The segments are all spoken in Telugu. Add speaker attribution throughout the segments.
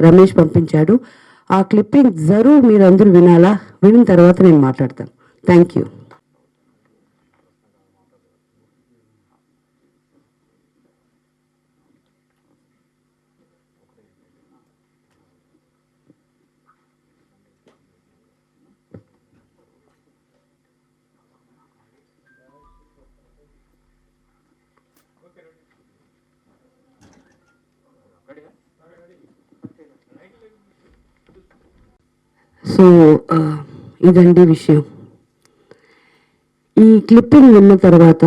Speaker 1: రమేష్ పంపించాడు. ఆ క్లిప్పింగ్ జరూర్ మీరందరూ వినాలా, విన్న తర్వాత నేను మాట్లాడతాను. Thank you. సో ఇదండి విషయం. ఈ క్లిప్పింగ్ విన్న తర్వాత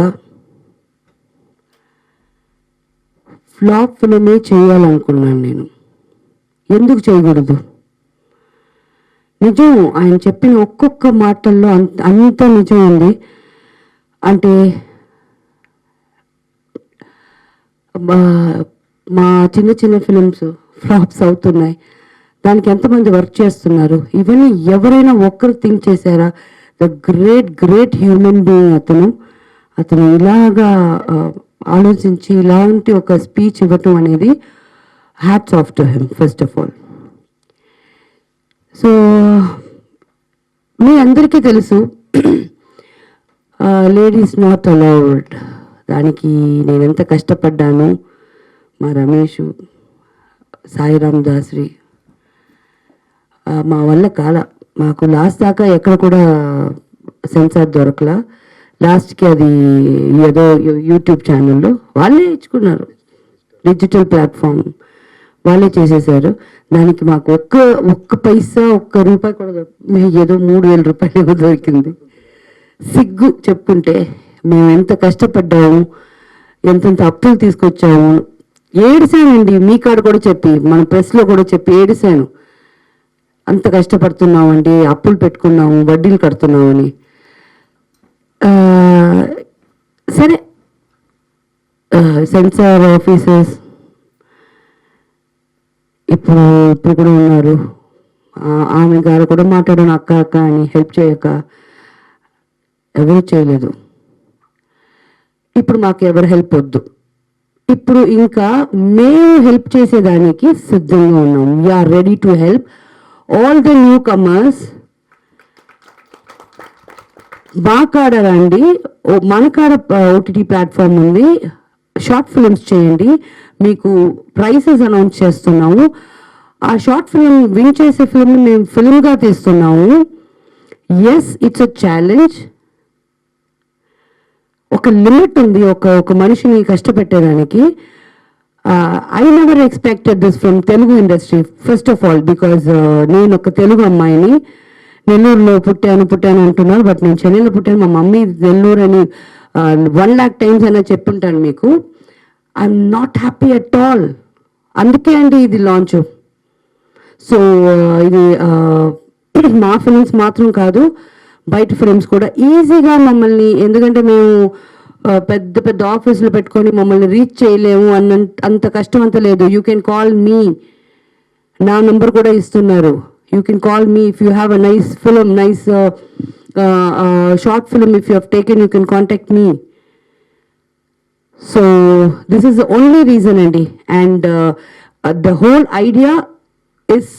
Speaker 1: ఫ్లాప్ ఫిల్మే చేయాలనుకున్నాను నేను. ఎందుకు చేయకూడదు? నిజం, ఆయన చెప్పిన ఒక్కొక్క మాటల్లో అంత నిజం ఉంది. అంటే మా చిన్న చిన్న ఫిలిమ్స్ ఫ్లాప్స్ అవుతున్నాయి, దానికి ఎంతమంది వర్క్ చేస్తున్నారు, ఇవన్నీ ఎవరైనా ఒక్కరు థింక్ చేశారా? ద గ్రేట్ హ్యూమన్ బీయింగ్ అతను ఇలాగా ఆలోచించి ఇలాంటి ఒక స్పీచ్ ఇవ్వటం అనేది hats off to him first of all. So మీ అందరికీ తెలుసు లేడీస్ నాట్ అలౌడ్, దానికి నేను ఎంత కష్టపడ్డాను. మా రమేష్, సాయిరామ్ దాసరి, మా వల్ల కాల, మాకు లాస్ట్ దాకా ఎక్కడ కూడా సెన్సార్ దొరకలా. లాస్ట్కి అది ఏదో యూట్యూబ్ ఛానల్లో వాళ్ళే ఇచ్చుకున్నారు, డిజిటల్ ప్లాట్ఫామ్ వాళ్ళే చేసేసారు. దానికి మాకు ఒక్క పైసా ఒక్క రూపాయి కూడా ఏదో 3,000 రూపాయలు ఏమో దొరికింది. సిగ్గు చెప్పుకుంటే మేము ఎంత కష్టపడ్డాము, ఎంతెంత అప్పులు తీసుకొచ్చాము. ఏడిసానండి, మీ కాడ కూడా చెప్పి, మన ప్రెస్లో కూడా చెప్పి ఏడిసాను. అంత కష్టపడుతున్నామండి, అప్పులు పెట్టుకున్నాము, వడ్డీలు కడుతున్నామని. సరే, సెన్సార్ ఆఫీసర్స్ ఇప్పుడు కూడా ఉన్నారు. ఆమె గారు కూడా మాట్లాడాను, అక్క అని హెల్ప్ చేయక ఎవరు చేయలేదు. ఇప్పుడు మాకు ఎవరు హెల్ప్ వద్దు. ఇప్పుడు ఇంకా మేము హెల్ప్ చేసేదానికి సిద్ధంగా ఉన్నాం. We're ready to help all the newcomers. మా కాడ రండి, మన కాడ ఓటీటీ ప్లాట్ఫామ్ ఉంది, షార్ట్ ఫిల్మ్స్ చేయండి, మీకు ప్రైసెస్ అనౌన్స్ చేస్తున్నాము. ఆ షార్ట్ ఫిల్మ్ విన్ చేసే ఫిల్మ్ మేము ఫిల్మ్గా తీస్తున్నాము. Yes, it's a challenge. ఒక లిమిట్ ఉంది ఒక మనిషిని కష్టపెట్టేదానికి. I never expected this from Telugu industry first of all, because నేను ఒక తెలుగు అమ్మాయిని, నెల్లూరులో పుట్టాను అంటున్నారు, బట్ నేను చెన్నైలో పుట్టాను. మా మమ్మీ నెల్లూరు అని 1,00,000 times అయినా చెప్పుంటాను మీకు. I'm not happy at all. అందుకే అండి ఇది లాంచ్. సో ఇది మా ఫిలిమ్స్ మాత్రం కాదు, బయట ఫిలిమ్స్ కూడా ఈజీగా మమ్మల్ని, ఎందుకంటే మేము పెద్ద పెద్ద ఆఫీసులు పెట్టుకొని మమ్మల్ని రీచ్ చేయలేము అంత కష్టం అంత లేదు. యూ కెన్ కాల్ మీ, నా నంబర్ కూడా ఇస్తున్నారు. You can call me if you have a nice film, nice short film if you have taken, you can contact me. So this is the only reason, Andy, and the whole idea is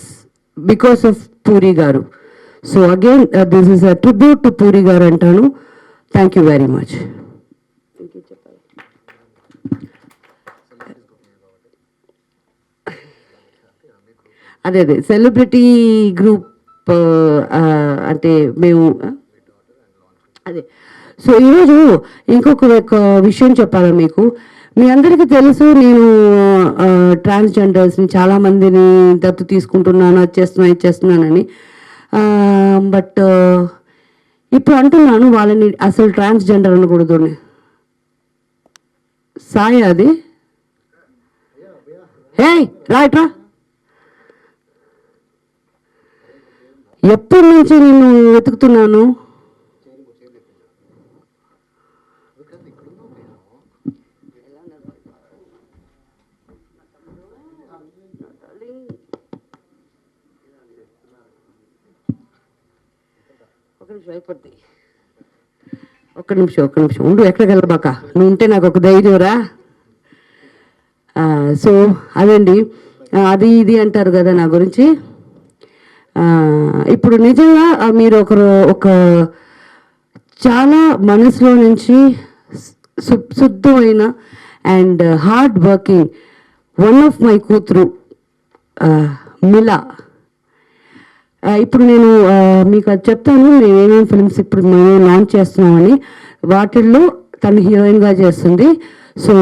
Speaker 1: because of Puri Garu. So again, this is a tribute to Puri Garu antanu. Thank you very much. అదే సెలబ్రిటీ గ్రూప్ అంటే మేము అదే. సో ఈరోజు ఇంకొక విషయం చెప్పాలి మీకు. మీ అందరికీ తెలుసు, నేను ట్రాన్స్జెండర్స్ని చాలామందిని దత్తు తీసుకుంటున్నాను, అది చేస్తున్నానని. బట్ ఇప్పుడు అంటున్నాను వాళ్ళని అసలు ట్రాన్స్జెండర్ అనకూడదు. సాయి అది రైట్ రా, ఎప్పటి నుంచి నేను వెతుకుతున్నాను. ఒక్క నిమిషం ఉండు, ఎక్కడికి వెళ్ళబాక, నువ్వు ఉంటే నాకు ఒక ధైర్యం రా. సో అదండి, అది ఇది అంటారు కదా నా గురించి. ఇప్పుడు నిజంగా మీరు ఒక చాలా మనసులో నుంచి శుద్ధమైన and hard working one of my కూతురు మిలా. ఇప్పుడు నేను మీకు అది చెప్తాను, మేము ఏమేమి ఫిల్మ్స్ ఇప్పుడు మేము లాంచ్ చేస్తున్నామని. వాటిల్లో తను హీరోయిన్గా చేస్తుంది. So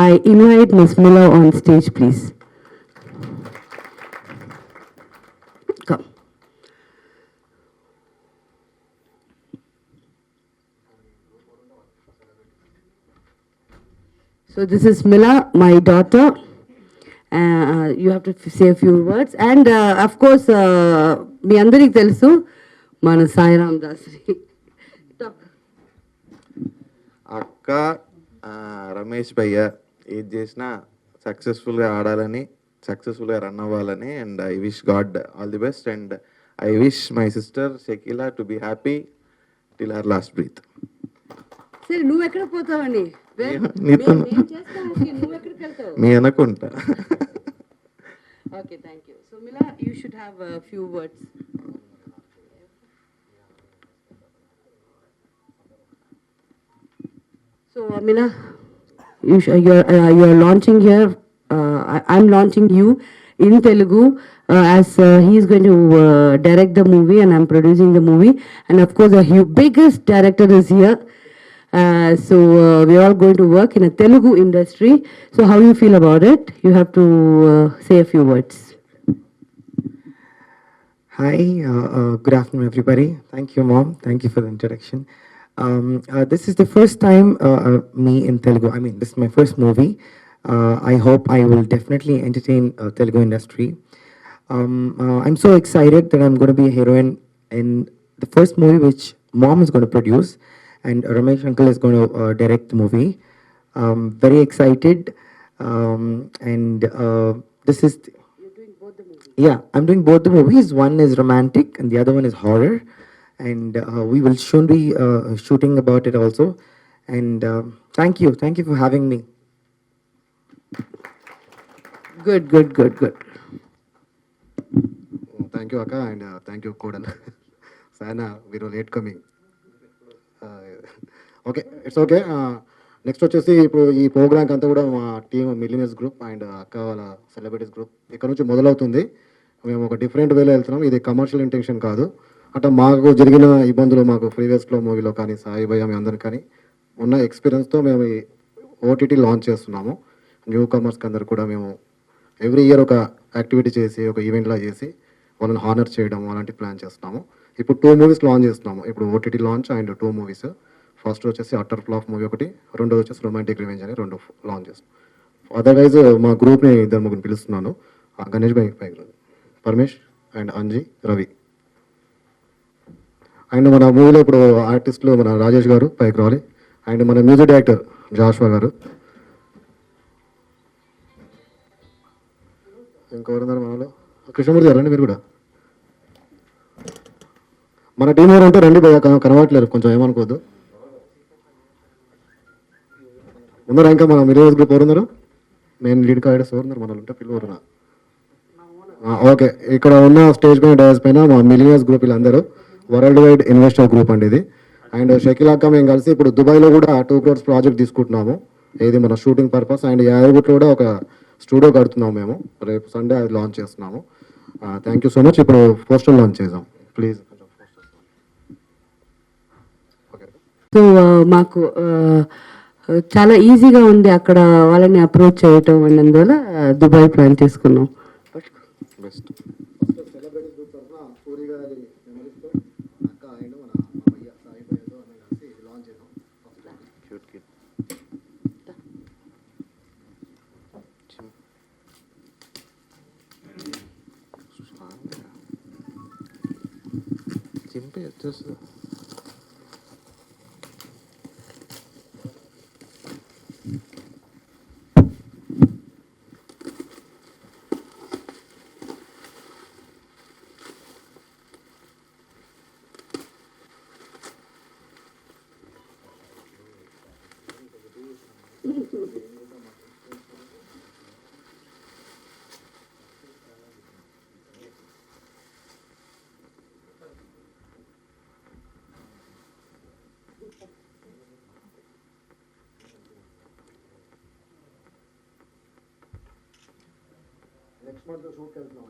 Speaker 1: I invite Miss Mila on stage please. So this is Mila, my daughter. You have to say a few words. And of course, మీ అందరికి తెలుసు మన సాయిరామ్ దాసరి.
Speaker 2: అక్క రమేష్ భయ్య ఏది చేసినా సక్సెస్ఫుల్గా ఆడాలని, సక్సెస్ఫుల్గా రన్ అవ్వాలని. And I wish God all the best. And I wish my sister Shakeela to be happy till her last breath.
Speaker 1: సరే, నువ్వు ఎక్కడ పోతావని
Speaker 2: మీ అనుకుంటా.
Speaker 1: Okay, thank you. So Mila, you should have a few words. So Mila, you're launching here. I'm launching you in Telugu as he is going to direct the movie and I'm producing the movie. And of course, the biggest director is here. So we are all going to work in a Telugu industry. So how you feel about it? You have to say a few words.
Speaker 3: Hi, good afternoon, everybody. Thank you, Mom. Thank you for the introduction. This is the first time me in Telugu. I mean, this is my first movie. I hope I will definitely entertain Telugu industry. I'm so excited that I'm going to be a heroine in the first movie which Mom is going to produce, and Ramesh Uncle is going to direct the movie. Very excited. And this is...
Speaker 1: You're doing both the movies?
Speaker 3: Yeah, I'm doing both the movies. One is romantic and the other one is horror. And we will soon be shooting about it also. And thank you for having me.
Speaker 1: Good.
Speaker 4: Thank you, Akka, and thank you, Kodan. Sana, we were late coming. Okay, it's okay. Next వచ్చేసి ఇప్పుడు ఈ ప్రోగ్రామ్కి అంతా కూడా మా టీమ్ మిలినియర్స్ గ్రూప్ అండ్ అక్క వాళ్ళ సెలబ్రిటీస్ గ్రూప్ ఇక్కడ నుంచి మొదలవుతుంది. మేము ఒక డిఫరెంట్ వేలో వెళ్తున్నాం. ఇది కమర్షియల్ ఇంటెన్షన్ కాదు. అంటే మాకు జరిగిన ఇబ్బందులు, మాకు ప్రీవియస్లో మూవీలో కానీ సాయి భయ్య మీ అందరికీ కానీ ఉన్న ఎక్స్పీరియన్స్తో మేము ఈ ఓటీటీ లాంచ్ చేస్తున్నాము. న్యూ కమర్స్కి అందరు కూడా మేము ఎవ్రీ ఇయర్ ఒక యాక్టివిటీ చేసి, ఒక ఈవెంట్లా చేసి వాళ్ళని హానర్ చేయడం అలాంటి ప్లాన్ చేస్తున్నాము. ఇప్పుడు 2 మూవీస్ లాంచ్ చేస్తున్నాము. ఇప్పుడు OTT launch and 2 movies. First వచ్చేసి అటర్ ఫ్లాప్ మూవీ ఒకటి, రెండోది వచ్చేసి రొమాంటిక్ రివెంజ్ అని 2 లాంచ్ చేస్తాం. అదర్వైజ్ మా గ్రూప్ని 2 పిలుస్తున్నాను. గణేష్ భాయ్ పైకి, పరమేష్ అండ్ అంజీ, రవి. అండ్ మన మూవీలో ఇప్పుడు ఆర్టిస్టులు మన రాజేష్ గారు పైకి రావాలి. అండ్ మన మ్యూజిక్ డైరెక్టర్ జాషువా గారు. ఇంకెవరున్నారు మనలో? కృష్ణమూర్తి గారు రండి మీరు కూడా. మన టీం ఎవరు ఉంటే రండి భయ్య, కనబడట్లేరు, కొంచెం ఏమనుకోవద్దు. ఉన్నారా ఇంకా మన మిలియన్స్ గ్రూప్ ఎవరు ఉన్నారు? మెయిన్ లీడ్ కార్డర్స్ ఎవరు ఉన్నారు? మనలో ఉంటే పిల్లవరున్నా. ఓకే, ఇక్కడ ఉన్న స్టేజ్ పైన డయాస్ పైన మా మిలియన్స్ గ్రూప్ వీళ్ళందరూ వరల్డ్ వైడ్ ఇన్వెస్టర్ గ్రూప్ అండి ఇది. అండ్ షకీలాక్క మేము కలిసి ఇప్పుడు దుబాయ్లో కూడా 2 crores ప్రాజెక్ట్ తీసుకుంటున్నాము. ఇది మన షూటింగ్ పర్పస్. అండ్ యాదగిరిగుట్టలో కూడా ఒక స్టూడియో కడుతున్నాము మేము. రేపు సండే అది లాంచ్ చేస్తున్నాము. Thank you so much. ఇప్పుడు పోస్టర్ లాంచ్ చేద్దాం ప్లీజ్.
Speaker 1: సో మాకు చాలా ఈజీగా ఉంది అక్కడ వాళ్ళని అప్రోచ్ చేయటం అన్నందువల్ల దుబాయ్ ప్లాన్ చేసుకున్నాం.
Speaker 4: బెస్ట్.
Speaker 2: చింపే వచ్చేస్తుంది.
Speaker 4: నెక్స్ట్ మంత్ షూట్కి వెళ్తున్నాం.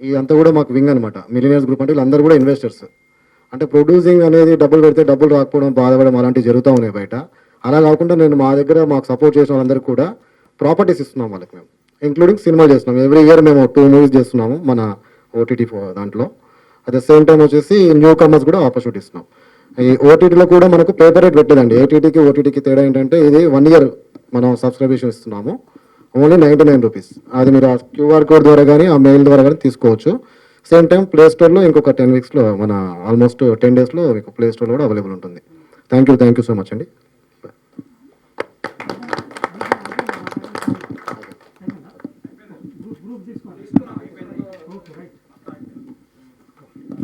Speaker 4: ఇదంతా కూడా మాకు వింగ్ అనమాట. మిలినియర్స్ గ్రూప్ అంటే వీళ్ళందరూ కూడా ఇన్వెస్టర్స్. అంటే ప్రొడ్యూసింగ్ అనేది డబ్బులు పెడితే డబ్బులు రాకపోవడం, బాధపడడం అలాంటివి జరుగుతూ ఉన్నాయి బయట. అలా కాకుండా నేను మా దగ్గర మాకు సపోర్ట్ చేసిన వాళ్ళందరికీ కూడా ప్రాపర్టీస్ ఇస్తున్నాం వాళ్ళకి మేము, ఇంక్లూడింగ్ సినిమాలు చేస్తున్నాం. ఎవ్రీ ఇయర్ మేము 2 మూవీస్ చేస్తున్నాము మన ఓటీటీ దాంట్లో. అట్ ద సేమ్ టైం వచ్చేసి న్యూ కమర్స్ కూడా ఆపర్చునిటీ ఇస్తున్నాం. ఈ ఓటీటీలో కూడా మనకు పేపర్ రేట్ పెట్టలేదండి. ఏటీటీకి ఓటీటీకి తేడా ఏంటంటే ఇది 1 year మనం సబ్స్క్రిప్షన్ ఇస్తున్నాము, ఓన్లీ 99 రూపీస్. అది మీరు ఆ క్యూఆర్ కోడ్ ద్వారా కానీ ఆ మెయిల్ ద్వారా కానీ తీసుకోవచ్చు. సేమ్ టైం ప్లే స్టోర్లో ఇంకొక 10 weeksలో మన ఆల్మోస్ట్ 10 daysలో మీకు ప్లే స్టోర్లో కూడా అవైలబుల్ ఉంటుంది. థ్యాంక్ యూ సో మచ్ అండి.